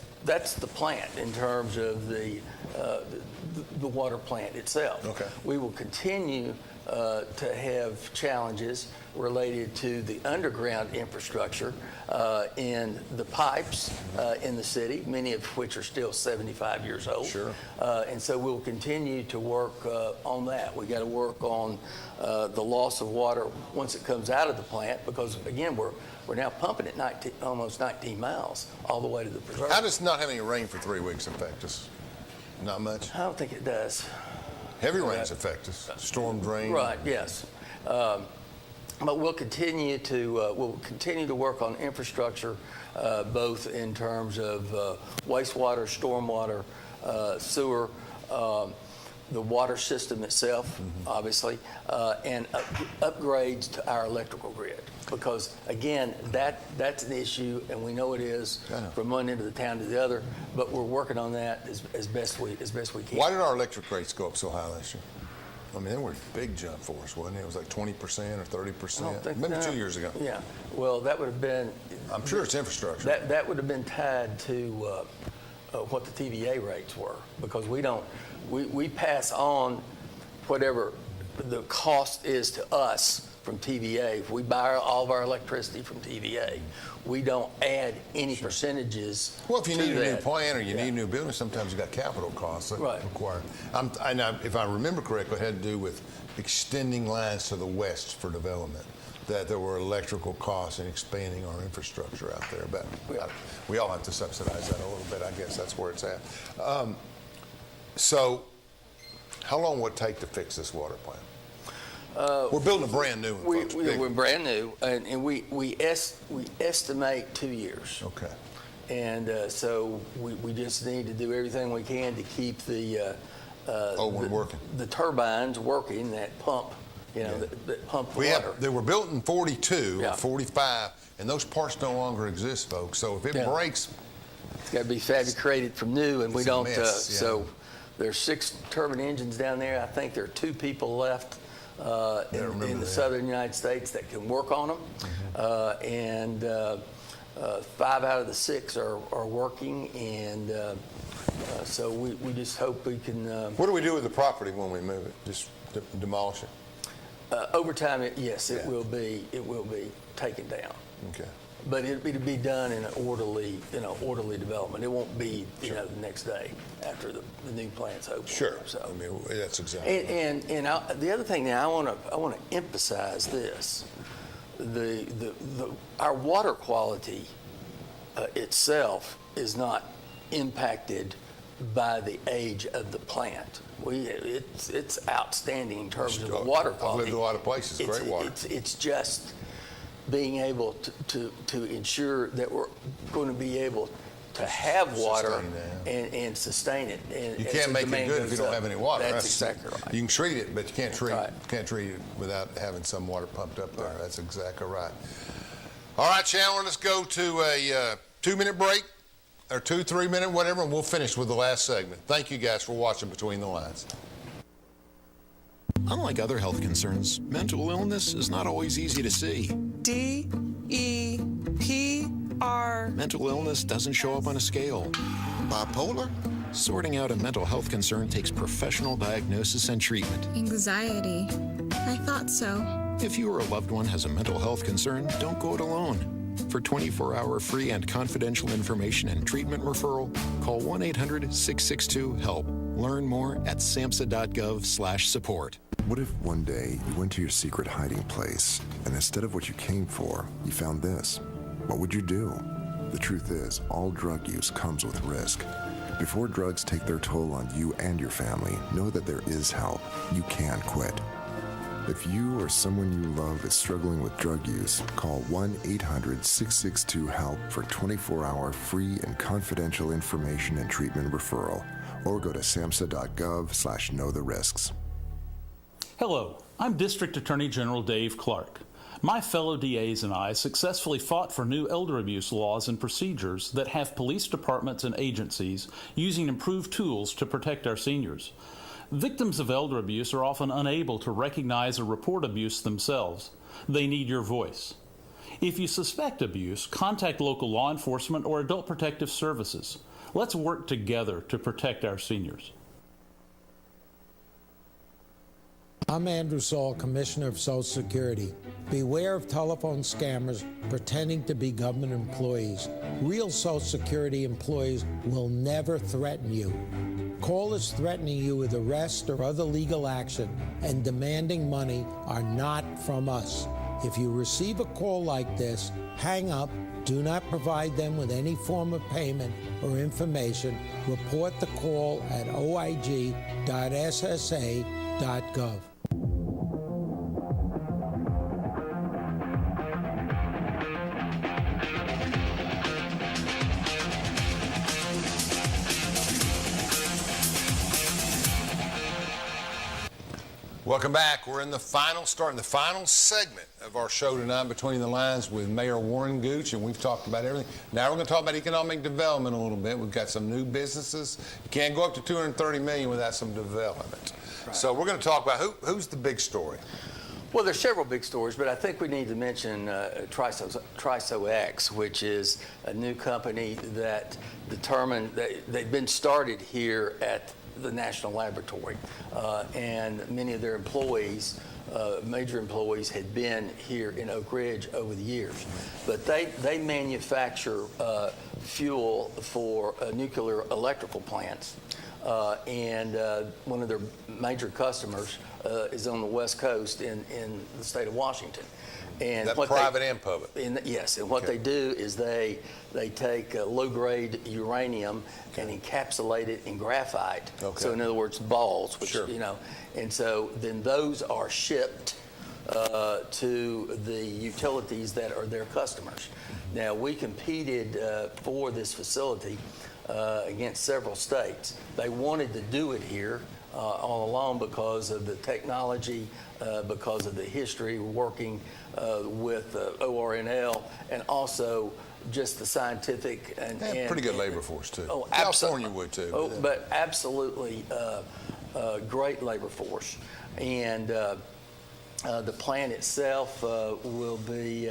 the plant in terms of the water plant itself.
Okay.
We will continue to have challenges related to the underground infrastructure and the pipes in the city, many of which are still 75 years old.
Sure.
And so we'll continue to work on that. We got to work on the loss of water once it comes out of the plant, because again, we're now pumping it almost 19 miles all the way to the preserve.
How does not having any rain for 3 weeks affect us? Not much?
I don't think it does.
Heavy rains affect us. Storm drain.
Right. Yes. But we'll continue to work on infrastructure, both in terms of wastewater, stormwater, sewer, the water system itself, obviously, and upgrades to our electrical grid. Because again, that's an issue, and we know it is from one end of the town to the other. But we're working on that as best we can.
Why did our electric rates go up so high last year? I mean, they were a big jump for us, wasn't it? It was like 20% or 30%. Maybe 2 years ago.
Yeah. Well, that would have been.
I'm sure it's infrastructure.
That would have been tied to what the TVA rates were, because we pass on whatever the cost is to us from TVA. If we buy all of our electricity from TVA, we don't add any percentages.
Well, if you need
to
a new plant or you need a new building, sometimes you got capital costs that require. If I remember correctly, it had to do with extending lines to the west for development. That there were electrical costs in expanding our infrastructure out there, but we all have to subsidize that a little bit. I guess that's where it's at. So, how long would it take to fix this water plant? We're building a brand new one, folks.
We're brand new, and we estimate 2 years.
Okay.
And so we just need to do everything we can to keep the
working.
The turbines working that pump, that pump the water.
They were built in 42 or 45, and those parts no longer exist, folks. So if it breaks,
it's got to be fabricated from new, and we don't. So there's 6 turbine engines down there. I think there are 2 people left in the southern United States that can work on them, and 5 out of the 6 are working, and so we just hope we can.
What do we do with the property when we move it? Just demolish it?
Over time, it will be taken down.
Okay.
But it'll be done in an orderly development. It won't be the next day after the new plant's open.
Sure.
So
I mean, that's exactly.
And the other thing now, I want to emphasize this: our water quality itself is not impacted by the age of the plant. It's outstanding in terms of the water quality.
I've lived a lot of places. Great water.
It's just being able to ensure that we're going to be able to have water and sustain it. And
you can't make it good if you don't have any water.
That's exactly right.
You can treat it, but you can't treat it without having some water pumped up there. Right. That's exactly right. All right, Chandler, let's go to a 2-minute break, or 2-3 minute, whatever, and we'll finish with the last segment. Thank you guys for watching Between the Lines.
Unlike other health concerns, mental illness is not always easy to see.
D-E-P-R.
Mental illness doesn't show up on a scale.
Bipolar?
Sorting out a mental health concern takes professional diagnosis and treatment.
Anxiety. I thought so.
If you or a loved one has a mental health concern, don't go it alone. For 24-hour free and confidential information and treatment referral, call 1-800-662-HELP. Learn more at samhsa.gov/support.
What if one day you went to your secret hiding place, and instead of what you came for, you found this? What would you do? The truth is, all drug use comes with risk. Before drugs take their toll on you and your family, know that there is help. You can quit. If you or someone you love is struggling with drug use, call 1-800-662-HELP for 24-hour free and confidential information and treatment referral, or go to samhsa.gov/know-the-risks.
Hello, I'm District Attorney General Dave Clark. My fellow DAs and I successfully fought for new elder abuse laws and procedures that have police departments and agencies using improved tools to protect our seniors. Victims of elder abuse are often unable to recognize or report abuse themselves. They need your voice. If you suspect abuse, contact local law enforcement or Adult Protective Services. Let's work together to protect our seniors.
I'm Andrew Saul, Commissioner of Social Security. Beware of telephone scammers pretending to be government employees. Real Social Security employees will never threaten you. Callers threatening you with arrest or other legal action and demanding money are not from us. If you receive a call like this, hang up, do not provide them with any form of payment or information. Report the call at oig.ssa.gov.
Welcome back. We're in the final segment of our show tonight, Between the Lines, with Mayor Warren Gooch, and we've talked about everything. Now we're going to talk about economic development a little bit. We've got some new businesses. You can't go up to $230 million without some development. Right. So we're going to talk about who's the big story.
Well, there's several big stories, but I think we need to mention Triso X, which is a new company that determined that they've been started here at the National Laboratory, and many of their employees, major employees, had been here in Oak Ridge over the years. But they manufacture fuel for nuclear electrical plants, and one of their major customers is on the West Coast in the state of Washington. And
that's private and public.
Yes, and what they do is they take low-grade uranium and encapsulate it in graphite. Okay. So in other words, balls, which and so then those are shipped to the utilities that are their customers. Now we competed for this facility against several states. They wanted to do it here all along because of the technology, because of the history working with ORNL, and also just the scientific and
pretty good labor force too.
Oh,
California would too.
Oh, but absolutely great labor force, and the plant itself will be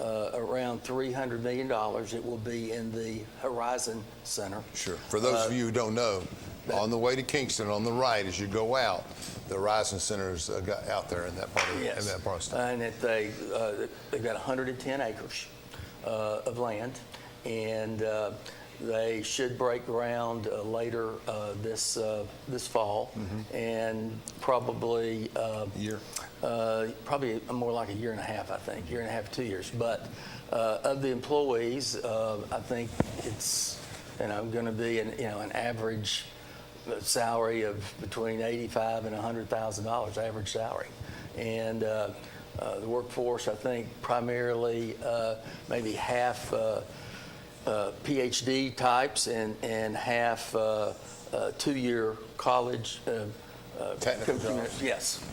around $300 million. It will be in the Horizon Center.
Sure. For those of you who don't know, on the way to Kingston, on the right as you go out, the Horizon Center is out there in that part of, in that part of the state.
And they've got 110 acres of land, and they should break ground later this fall, and probably probably more like a year and a half, I think, year and a half, 2 years. But of the employees, I think it's going to be an average salary of between $85,000 and $100,000 average salary, and The workforce, I think, primarily maybe half PhD types and half 2-year college.
Technical jobs.
Yes.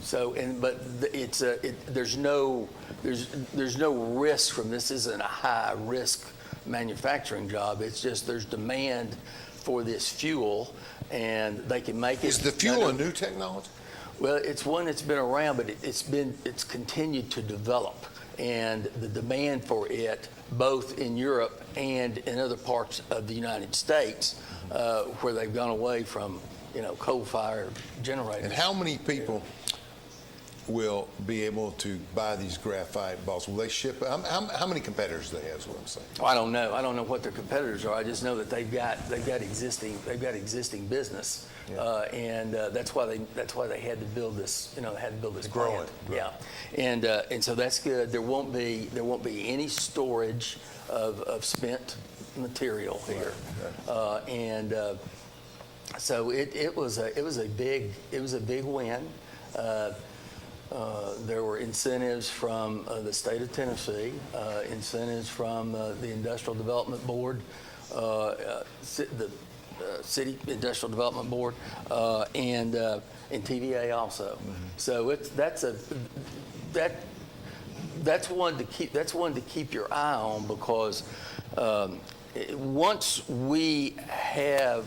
So, but it's there's no risk from this. Isn't a high risk manufacturing job. It's just there's demand for this fuel, and they can make it.
Is the fuel a new technology?
Well, it's one that's been around, but it's continued to develop, and the demand for it, both in Europe and in other parts of the United States, where they've gone away from, coal-fired generators.
And how many people will be able to buy these graphite balls? Will they ship? How many competitors do they have? Is what I'm saying.
I don't know. I don't know what their competitors are. I just know that they've got existing business, and that's why they had to build this. They had to build this plant. Yeah, and so that's good. There won't be any storage of spent material here, and so it was a big win. There were incentives from the state of Tennessee, incentives from the Industrial Development Board, the City Industrial Development Board, and TVA also. Mm-hmm. So that's one to keep your eye on, because once we have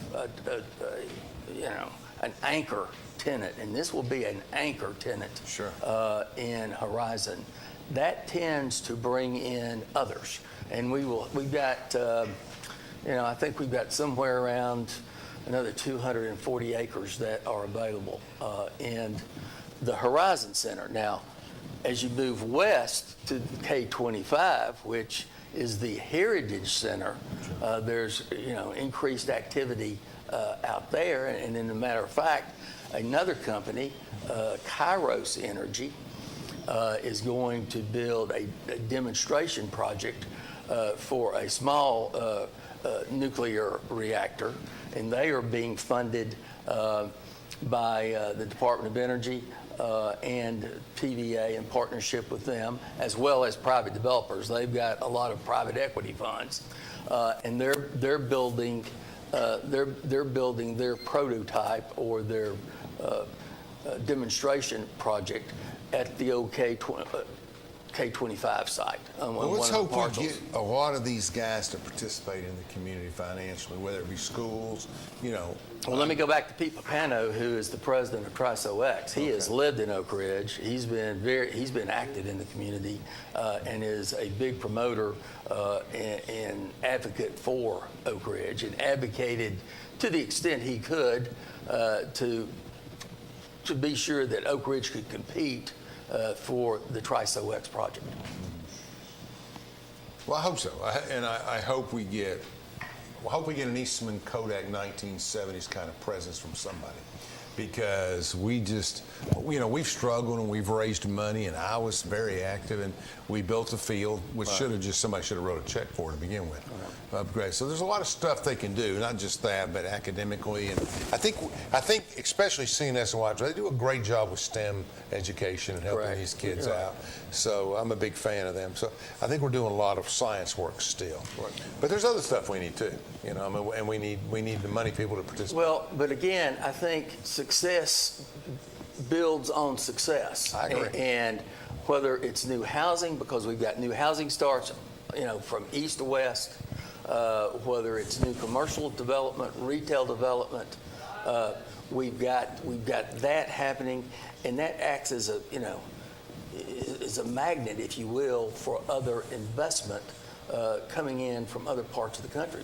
an anchor tenant, and this will be an anchor tenant in Horizon, that tends to bring in others, and we've got I think we've got somewhere around another 240 acres that are available in the Horizon Center. Now, as you move west to K25, which is the Heritage Center, there's increased activity out there, and in a matter of fact, another company, Kairos Energy, is going to build a demonstration project for a small nuclear reactor, and they are being funded by the Department of Energy and TVA in partnership with them, as well as private developers. They've got a lot of private equity funds, and they're building their prototype or their demonstration project at the old K25 site.
Well, let's hope we get a lot of these guys to participate in the community financially, whether it be schools,
Well, let me go back to Pete Papano, who is the president of TriSoX. He has lived in Oak Ridge. He's been active in the community and is a big promoter and advocate for Oak Ridge, and advocated to the extent he could to be sure that Oak Ridge could compete for the TriSoX project.
Well, I hope so, I hope we get an Eastman Kodak 1970s kind of presence from somebody, because we just, we've struggled and we've raised money, and I was very active, and we built a field, which somebody should have wrote a check for to begin with. Upgrade. So there's a lot of stuff they can do, not just that, but academically, and I think especially CNS and Watch, they do a great job with STEM education and helping these kids out. So I'm a big fan of them. So I think we're doing a lot of science work still. But there's other stuff we need too, and we need the money people to participate.
Well, but again, I think success builds on success.
I agree.
And whether it's new housing, because we've got new housing starts, from east to west, whether it's new commercial development, retail development, we've got that happening, and that acts as a magnet, if you will, for other investment coming in from other parts of the country.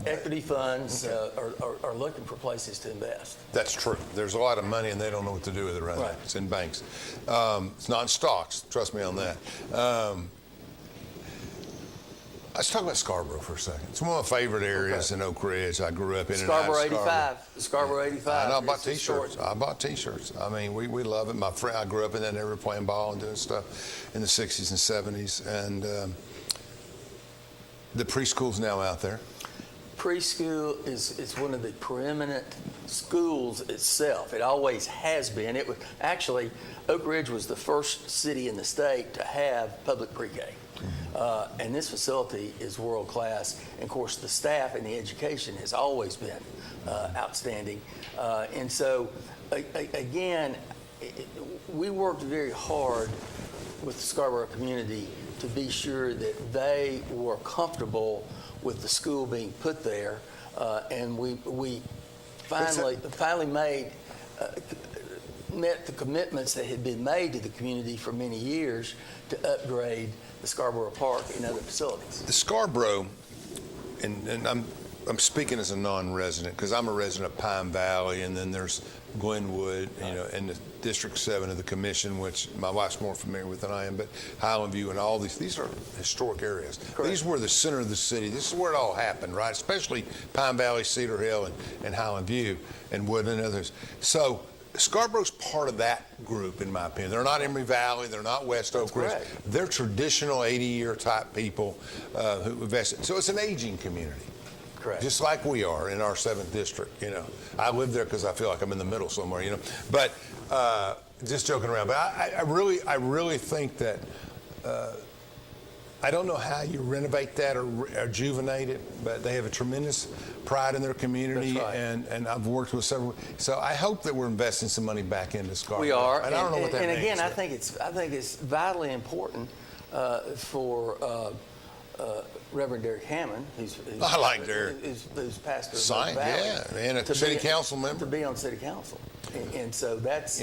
Equity funds are looking for places to invest.
That's true. There's a lot of money, and they don't know what to do with it right now. It's in banks. It's not in stocks. Trust me on that. Let's talk about Scarborough for a second. It's one of my favorite areas in Oak Ridge. I grew up in
Scarborough 85. Scarborough 85.
I bought T-shirts. I mean, we love it. My friend, I grew up in that area playing ball and doing stuff in the 60s and 70s. And the preschool's now out there.
Preschool is one of the preeminent schools itself. It always has been. It was actually, Oak Ridge was the first city in the state to have public pre-K. And this facility is world class. And of course, the staff and the education has always been outstanding. And so, again, we worked very hard with the Scarborough community to be sure that they were comfortable with the school being put there, and we finally met the commitments that had been made to the community for many years to upgrade the Scarborough Park and other facilities.
The Scarborough, and I'm speaking as a non-resident because I'm a resident of Pine Valley, and then there's Glenwood, and the District 7 of the Commission, which my wife's more familiar with than I am, but Highland View and all these are historic areas.
Correct.
These were the center of the city. This is where it all happened, right? Especially Pine Valley, Cedar Hill, and Highland View, and Wood and others. So Scarborough's part of that group, in my opinion. They're not Emory Valley. They're not West Oak Ridge. They're traditional 80-year type people who invested. So it's an aging community.
Correct.
Just like we are in our 7th district, I live there because I feel like I'm in the middle somewhere, But just joking around. But I really think that I don't know how you renovate that or rejuvenate it, but they have a tremendous pride in their community.
That's right.
And I've worked with several. So I hope that we're investing some money back into Scarborough.
We are.
And I don't know what that means.
And again, I think it's vitally important for Reverend Derek Hammond,
I like Derek.
who's pastor of
Sign,
Valley,
and a city council member.
to be on city council, and so that's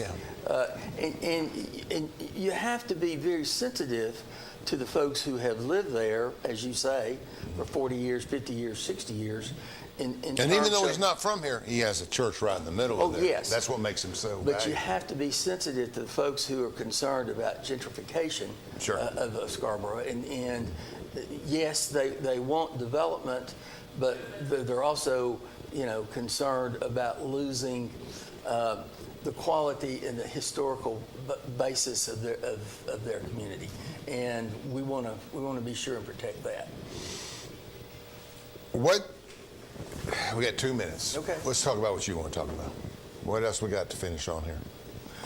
and you have to be very sensitive to the folks who have lived there, as you say, for 40 years, 50 years, 60 years. And
even though he's not from here, he has a church right in the middle of there.
Yes.
That's what makes him so
But
valuable.
you have to be sensitive to the folks who are concerned about gentrification of Scarborough. And yes, they want development, but they're also, concerned about losing the quality and the historical basis of their community. And we want to be sure and protect that.
We got 2 minutes.
Okay.
Let's talk about what you want to talk about. What else we got to finish on here?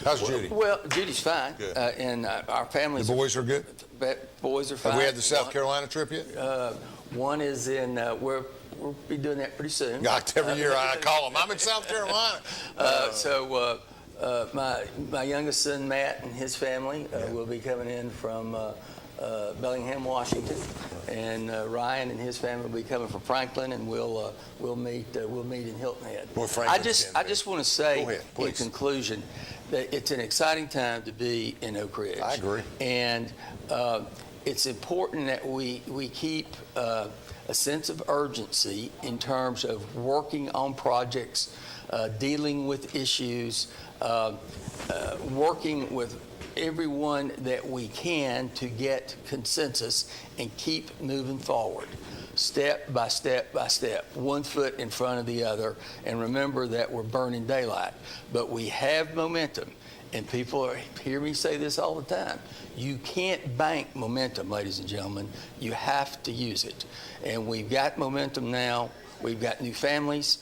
How's Judy?
Well, Judy's fine.
Good.
And our families.
The boys are good?
Boys are fine.
Have we had the South Carolina trip yet?
One is in, we'll be doing that pretty soon.
God, every year I call them, I'm in South Carolina.
My youngest son, Matt, and his family will be coming in from Bellingham, Washington, and Ryan and his family will be coming from Franklin, and we'll meet in Hilton Head.
Well,
I just want to say,
Go ahead,
in
please.
conclusion, that it's an exciting time to be in Oak Ridge.
I agree.
And it's important that we keep a sense of urgency in terms of working on projects, dealing with issues, working with everyone that we can to get consensus and keep moving forward, step by step by step, 1 foot in front of the other. And remember that we're burning daylight, but we have momentum. And people hear me say this all the time. You can't bank momentum, ladies and gentlemen. You have to use it. And we've got momentum now. We've got new families.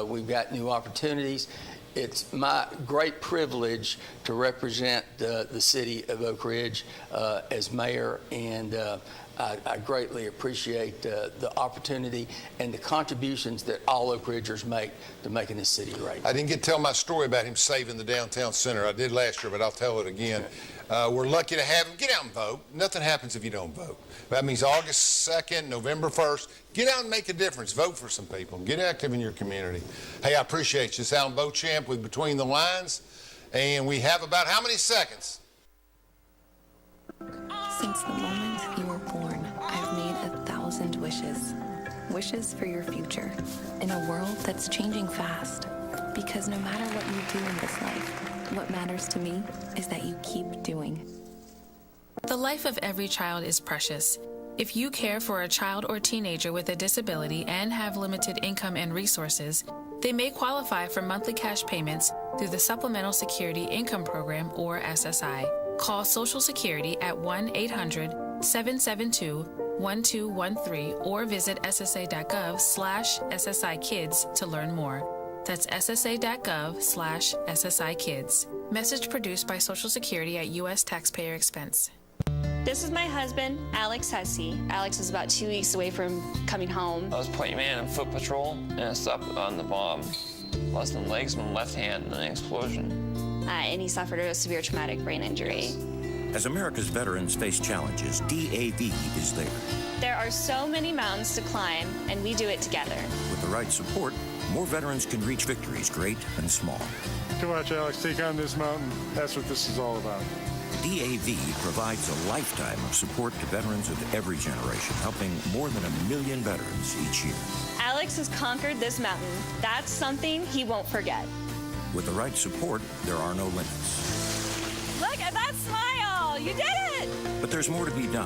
We've got new opportunities. It's my great privilege to represent the city of Oak Ridge as mayor, and I greatly appreciate the opportunity and the contributions that all Oak Ridgers make to making this city great.
I didn't get to tell my story about him saving the downtown center. I did last year, but I'll tell it again. We're lucky to have him. Get out and vote. Nothing happens if you don't vote. That means August 2nd, November 1st. Get out and make a difference. Vote for some people. Get active in your community. Hey, I appreciate you. It's Alan Beauchamp with Between the Lines. And we have about how many seconds?
Since the moment you were born, I've made 1,000 wishes. Wishes for your future in a world that's changing fast. Because no matter what you do in this life, what matters to me is that you keep doing.
The life of every child is precious. If you care for a child or teenager with a disability and have limited income and resources, they may qualify for monthly cash payments through the Supplemental Security Income Program, or SSI. Call Social Security at 1-800-772-1213 or visit ssa.gov/SSI Kids to learn more. That's ssa.gov/SSI Kids. Message produced by Social Security at U.S. taxpayer expense.
This is my husband, Alex Hussey. Alex is about 2 weeks away from coming home.
I was point man in foot patrol, and I stopped on the bomb. Lost my legs and my left hand in an explosion.
And he suffered a severe traumatic brain injury.
As America's veterans face challenges, DAV is there.
There are so many mountains to climb, and we do it together.
With the right support, more veterans can reach victories, great and small.
To watch Alex take on this mountain, that's what this is all about.
DAV provides a lifetime of support to veterans of every generation, helping more than 1 million veterans each year.
Alex has conquered this mountain. That's something he won't forget.
With the right support, there are no limits.
Look at that smile! You did it!
But there's more to be done.